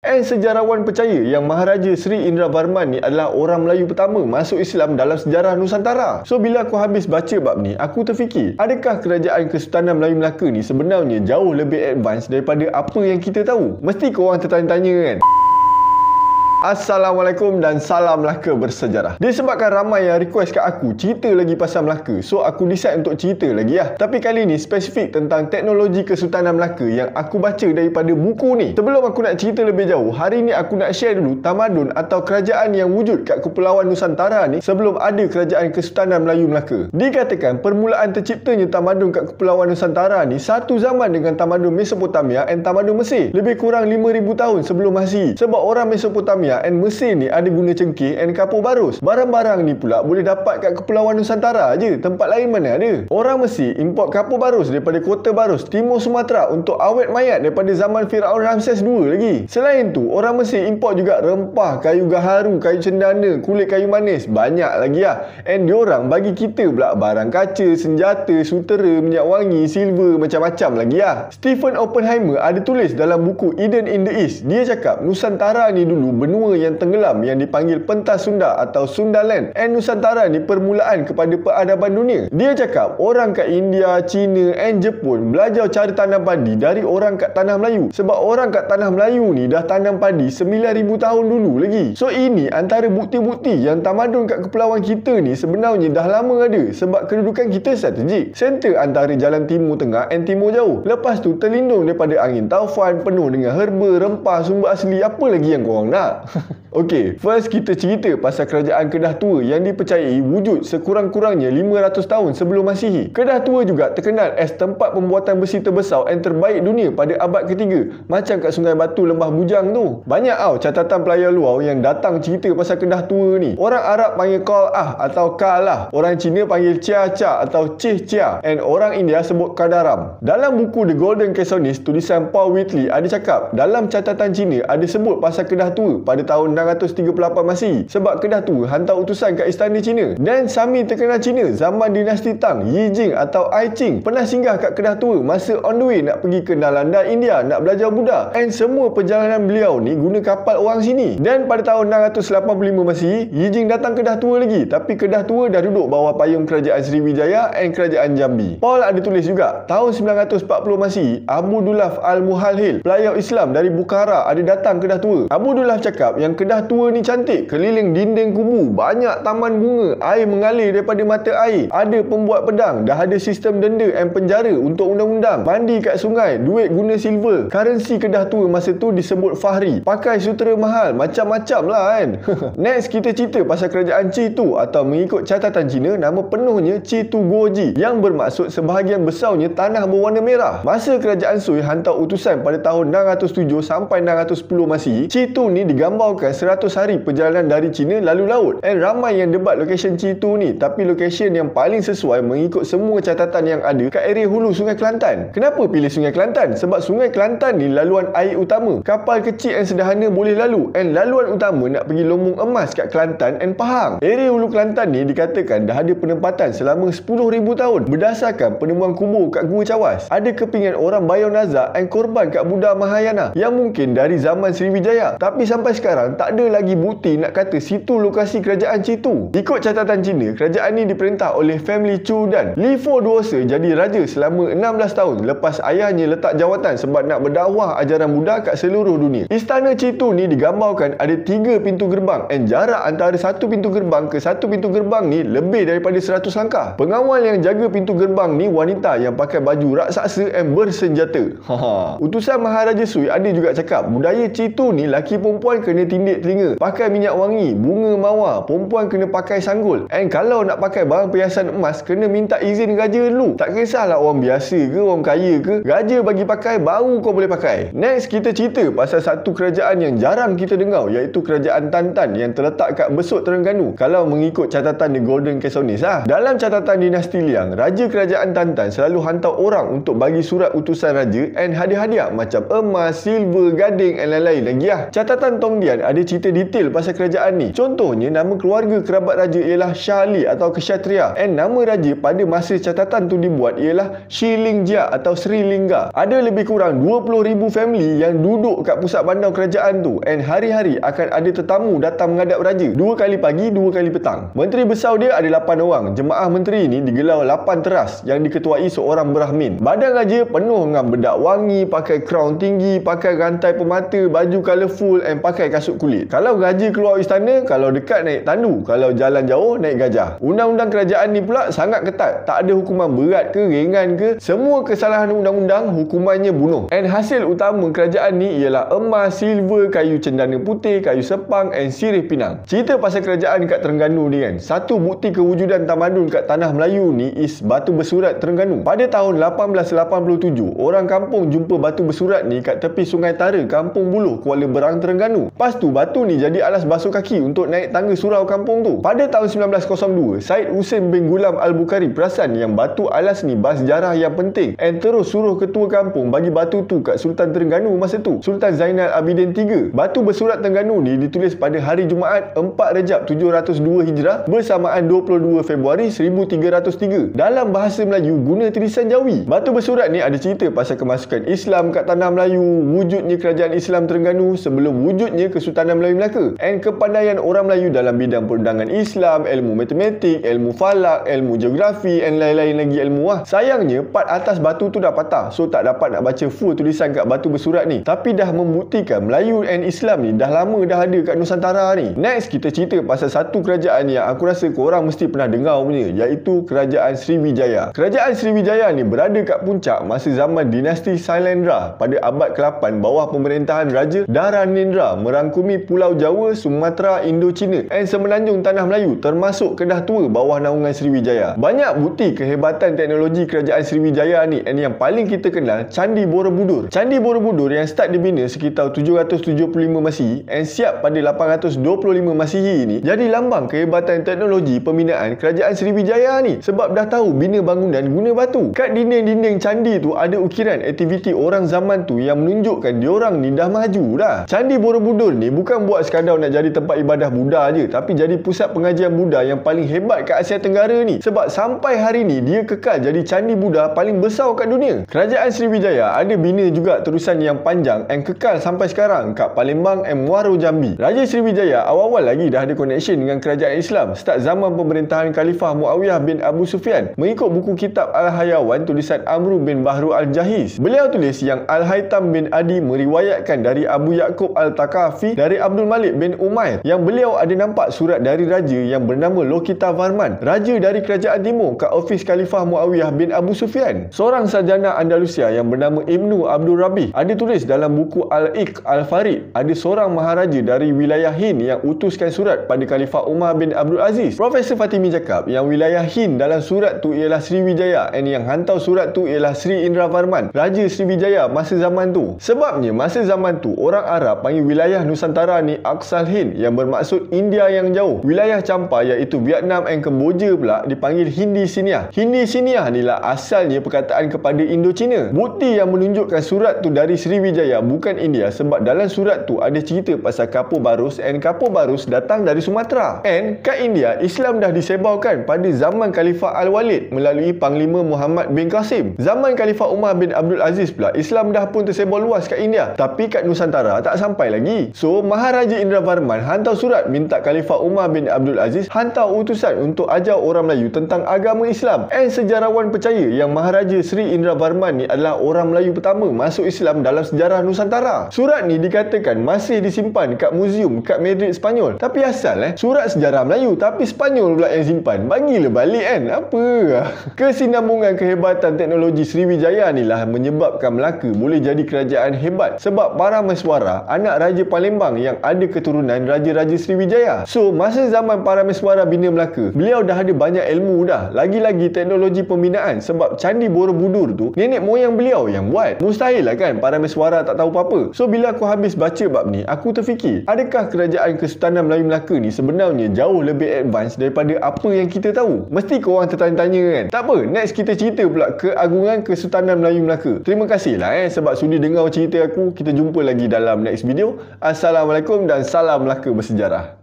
And sejarawan percaya yang Maharaja Sri Indra Varman ni adalah orang Melayu pertama masuk Islam dalam sejarah Nusantara. So bila aku habis baca bab ni, aku terfikir, adakah kerajaan Kesultanan Melayu Melaka ni sebenarnya jauh lebih advance daripada apa yang kita tahu? Mesti korang tertanya-tanya kan? Assalamualaikum dan salam Melaka bersejarah. Disebabkan ramai yang request kat aku cerita lagi pasal Melaka, so aku decide untuk cerita lagi lah. Tapi kali ni spesifik tentang teknologi Kesultanan Melaka yang aku baca daripada buku ni. Sebelum aku nak cerita lebih jauh, hari ni aku nak share dulu tamadun atau kerajaan yang wujud kat Kepulauan Nusantara ni sebelum ada kerajaan Kesultanan Melayu Melaka. Dikatakan permulaan terciptanya tamadun kat Kepulauan Nusantara ni satu zaman dengan tamadun Mesopotamia dan tamadun Mesir, lebih kurang 5,000 tahun sebelum Masihi. Sebab orang Mesopotamia dan Mesir ni ada guna cengkeh dan kapur barus. Barang-barang ni pula boleh dapat kat Kepulauan Nusantara je, tempat lain mana ada. Orang Mesir import kapur barus daripada kota Barus, timur Sumatera untuk awet mayat daripada zaman Firaun Ramses II lagi. Selain tu, orang Mesir import juga rempah, kayu gaharu, kayu cendana, kulit kayu manis, banyak lagi lah. And diorang bagi kita pula barang kaca, senjata, sutera, minyak wangi, silver, macam-macam lagi lah. Stephen Oppenheimer ada tulis dalam buku Eden in the East. Dia cakap Nusantara ni dulu benua yang tenggelam yang dipanggil pentas Sunda atau Sundaland, and Nusantara ni permulaan kepada peradaban dunia. Dia cakap orang kat India, China and Jepun belajar cara tanam padi dari orang kat tanah Melayu, sebab orang kat tanah Melayu ni dah tanam padi 9,000 tahun dulu lagi. So ini antara bukti-bukti yang tamadun kat kepulauan kita ni sebenarnya dah lama ada, sebab kedudukan kita strategik, center antara jalan timur tengah and timur jauh. Lepas tu terlindung daripada angin taufan, penuh dengan herba, rempah, sumber asli, apa lagi yang korang nak? Okey, first kita cerita pasal kerajaan Kedah Tua yang dipercayai wujud sekurang-kurangnya 500 tahun sebelum Masihi. Kedah Tua juga terkenal as tempat pembuatan besi terbesar dan terbaik dunia pada abad ketiga, macam kat Sungai Batu Lembah Bujang tu. Banyak catatan pelayar luar yang datang cerita pasal Kedah Tua ni. Orang Arab panggil Qal'ah atau Kalah, orang Cina panggil Chia-Chia atau Cih-Chia, and orang India sebut Kadaram. Dalam buku The Golden Caesonist tulisan Paul Whitley ada cakap dalam catatan Cina ada sebut pasal Kedah Tua pada tahun 638 Masihi, sebab Kedah Tua hantar utusan kat istana Cina. Dan Sami terkenal Cina zaman dinasti Tang, Yi Jing atau Ai Qing pernah singgah kat Kedah Tua masa on the way nak pergi ke Nalanda, India nak belajar Buddha, and semua perjalanan beliau ni guna kapal orang sini. Dan pada tahun 685 Masihi, Yi Jing datang Kedah Tua lagi, tapi Kedah Tua dah duduk bawah payung kerajaan Sriwijaya dan kerajaan Jambi. Paul ada tulis juga tahun 940 Masihi, Abu Dulaf Al-Muhalhil, pelayar Islam dari Bukhara, ada datang Kedah Tua. Abu Dulaf cakap yang Kedah Tua ni cantik, keliling dinding kubu, banyak taman bunga, air mengalir daripada mata air, ada pembuat pedang, dah ada sistem denda dan penjara untuk undang-undang, mandi kat sungai, duit guna silver. Currency Kedah Tua masa tu disebut Fahri, pakai sutera mahal, macam-macam lah kan. Next kita cerita pasal kerajaan Chitu, atau mengikut catatan Cina nama penuhnya Chitu Goji, yang bermaksud sebahagian besarnya tanah berwarna merah. Masa kerajaan Sui hantar utusan pada tahun 607 sampai 610 Masihi, Chitu ni digambarkan 100 hari perjalanan dari China lalu laut, and ramai yang debat lokasi Chitu ni, tapi lokasi yang paling sesuai mengikut semua catatan yang ada kat area hulu Sungai Kelantan. Kenapa pilih Sungai Kelantan? Sebab Sungai Kelantan ni laluan air utama, kapal kecil dan sederhana boleh lalu, and laluan utama nak pergi Lombong Emas kat Kelantan dan Pahang. Area hulu Kelantan ni dikatakan dah ada penempatan selama 10,000 tahun berdasarkan penemuan kubur kat Gua Cawas. Ada kepingan orang bayar nazak dan korban kat Buddha Mahayana yang mungkin dari zaman Sriwijaya, tapi sampai sekarang tak ada lagi bukti nak kata situ lokasi kerajaan Chitu. Ikut catatan Cina, kerajaan ni diperintah oleh family Chu Dan. Li Fo Duosa jadi raja selama 16 tahun lepas ayahnya letak jawatan sebab nak berdakwah ajaran Buddha kat seluruh dunia. Istana Chitu ni digambarkan ada 3 pintu gerbang, dan jarak antara satu pintu gerbang ke satu pintu gerbang ni lebih daripada 100 langkah. Pengawal yang jaga pintu gerbang ni wanita yang pakai baju raksasa dan bersenjata. Utusan Maharaja Sui ada juga cakap budaya Chitu ni laki perempuan kena tindik telinga, pakai minyak wangi, bunga mawar, perempuan kena pakai sanggul, and kalau nak pakai barang perhiasan emas kena minta izin raja dulu. Tak kisahlah orang biasa ke orang kaya ke, raja bagi pakai baru kau boleh pakai. Next kita cerita pasal satu kerajaan yang jarang kita dengar, iaitu kerajaan Tantan yang terletak kat Besut Terengganu kalau mengikut catatan The Golden Caesonist lah. Dalam catatan dinasti Liang, raja kerajaan Tantan selalu hantar orang untuk bagi surat utusan raja and hadiah-hadiah macam emas, silver, gading dan lain-lain lagi lah. Catatan Tongdian ada cerita detail pasal kerajaan ni. Contohnya, nama keluarga kerabat raja ialah Shali atau Kshatriya, and nama raja pada masa catatan tu dibuat ialah Shilingja atau Sri Lingga. Ada lebih kurang 20,000 family yang duduk kat pusat bandar kerajaan tu, and hari-hari akan ada tetamu datang menghadap raja, 2 kali pagi, 2 kali petang. Menteri besar dia ada 8 orang. Jemaah menteri ni digelar 8 teras yang diketuai seorang Brahmin. Badan raja penuh dengan bedak wangi, pakai crown tinggi, pakai rantai permata, baju colourful, and pakai kasut kulit. Kalau raja keluar istana, kalau dekat naik tandu, kalau jalan jauh naik gajah. Undang-undang kerajaan ni pula sangat ketat. Tak ada hukuman berat ke ringan ke, semua kesalahan undang-undang hukumannya bunuh. And hasil utama kerajaan ni ialah emas, silver, kayu cendana putih, kayu sepang, and sirih pinang. Cerita pasal kerajaan kat Terengganu ni kan, satu bukti kewujudan tamadun kat tanah Melayu ni is batu bersurat Terengganu. Pada tahun 1887, orang kampung jumpa batu bersurat ni kat tepi Sungai Tara, Kampung Buluh, Kuala Berang, Terengganu. Lepas tu batu ni jadi alas basuh kaki untuk naik tangga surau kampung tu. Pada tahun 1902, Syed Hussein bin Gulam Al-Bukhari perasan yang batu alas ni bersejarah yang penting, and terus suruh ketua kampung bagi batu tu kat Sultan Terengganu masa tu, Sultan Zainal Abidin III. Batu bersurat Terengganu ni ditulis pada hari Jumaat 4 Rejab 702 Hijrah bersamaan 22 Februari 1303 dalam bahasa Melayu guna tulisan Jawi. Batu bersurat ni ada cerita pasal kemasukan Islam kat tanah Melayu, wujudnya kerajaan Islam Terengganu sebelum wujudnya Kesultanan Melayu Melaka, and kepandaian orang Melayu dalam bidang perundangan Islam, ilmu matematik, ilmu falak, ilmu geografi, and lain-lain lagi ilmu lah. Sayangnya part atas batu tu dah patah, so tak dapat nak baca full tulisan kat batu bersurat ni, tapi dah membuktikan Melayu and Islam ni dah lama dah ada kat Nusantara ni. Next kita cerita pasal satu kerajaan yang aku rasa korang mesti pernah dengar punya, iaitu Kerajaan Sriwijaya. Kerajaan Sriwijaya ni berada kat puncak masa zaman dinasti Sailendra pada abad ke-8 bawah pemerintahan Raja Dharanendra, merangkumi Pulau Jawa, Sumatera, Indochina, and semenanjung tanah Melayu termasuk Kedah Tua bawah naungan Sriwijaya. Banyak bukti kehebatan teknologi Kerajaan Sriwijaya ni, and yang paling kita kenal Candi Borobudur. Candi Borobudur yang start dibina sekitar 775 Masihi and siap pada 825 Masihi ni jadi lambang kehebatan teknologi pembinaan Kerajaan Sriwijaya ni, sebab dah tahu bina bangunan guna batu. Kat dinding-dinding candi tu ada ukiran aktiviti orang zaman tu yang menunjukkan diorang ni dah maju dah. Candi Borobudur ni bukan buat sekadar nak jadi tempat ibadah Buddha je, tapi jadi pusat pengajian Buddha yang paling hebat kat Asia Tenggara ni, sebab sampai hari ni dia kekal jadi candi Buddha paling besar kat dunia. Kerajaan Sriwijaya ada bina juga terusan yang panjang and kekal sampai sekarang kat Palembang and Muaro Jambi. Raja Sriwijaya awal-awal lagi dah ada connection dengan kerajaan Islam start zaman pemerintahan Khalifah Muawiyah bin Abu Sufyan. Mengikut buku kitab Al-Hayawan tulisan Amru bin Bahru Al-Jahiz, beliau tulis yang Al-Haytham bin Adi meriwayatkan dari Abu Yaqub Al-Takafi dari Abdul Malik bin Umair yang beliau ada nampak surat dari raja yang bernama Lokita Varman, raja dari kerajaan timur, kat ofis Khalifah Muawiyah bin Abu Sufyan. Seorang sarjana Andalusia yang bernama Ibnu Abdul Rabih ada tulis dalam buku Al-Iq Al-Farid, ada seorang maharaja dari wilayah Hind yang utuskan surat pada Khalifah Umar bin Abdul Aziz. Profesor Fatimi cakap yang wilayah Hind dalam surat tu ialah Sriwijaya, and yang hantar surat tu ialah Sri Indra Varman, Raja Sriwijaya masa zaman tu. Sebabnya masa zaman tu orang Arab panggil wilayah Nusantara ni Aqsal Hind yang bermaksud India yang jauh. Wilayah campur iaitu Vietnam and Kemboja pula dipanggil Hindi Siniah. Hindi Siniah ni lah asalnya perkataan kepada Indochina. Bukti yang menunjukkan surat tu dari Sriwijaya bukan India, sebab dalam surat tu ada cerita pasal Kapur Barus, and Kapur Barus datang dari Sumatera. And kat India, Islam dah disebarkan pada zaman Khalifah Al-Walid melalui Panglima Muhammad bin Qasim. Zaman Khalifah Umar bin Abdul Aziz pula, Islam dah pun tersebar luas kat India, tapi kat Nusantara tak sampai lagi. So Maharaja Indra Varman hantar surat minta Khalifah Umar bin Abdul Aziz hantar utusan untuk ajar orang Melayu tentang agama Islam. And sejarawan percaya yang Maharaja Sri Indra Varman ni adalah orang Melayu pertama masuk Islam dalam sejarah Nusantara. Surat ni dikatakan masih disimpan kat muzium kat Madrid, Spanyol. Tapi asal surat sejarah Melayu tapi Spanyol pula yang simpan. Bagilah balik kan. Apa? Kesinambungan kehebatan teknologi Sriwijaya ni lah menyebabkan Melaka boleh jadi kerajaan hebat, sebab para Meswara anak Raja Palembang yang ada keturunan Raja-Raja Sriwijaya. So masa zaman para Meswara bina Melaka, beliau dah ada banyak ilmu dah, lagi-lagi teknologi pembinaan, sebab Candi Borobudur tu nenek moyang beliau yang buat. Mustahil lah kan para Meswara tak tahu apa-apa. So bila aku habis baca bab ni, aku terfikir, adakah kerajaan Kesultanan Melayu Melaka ni sebenarnya jauh lebih advance daripada apa yang kita tahu? Mesti korang tertanya-tanya kan? Tak apa, next kita cerita pula keagungan Kesultanan Melayu Melaka. Terima kasih lah sebab sudi dengar cerita aku. Kita jumpa lagi dalam next video. Assalamualaikum. Assalamualaikum dan salam Melaka bersejarah.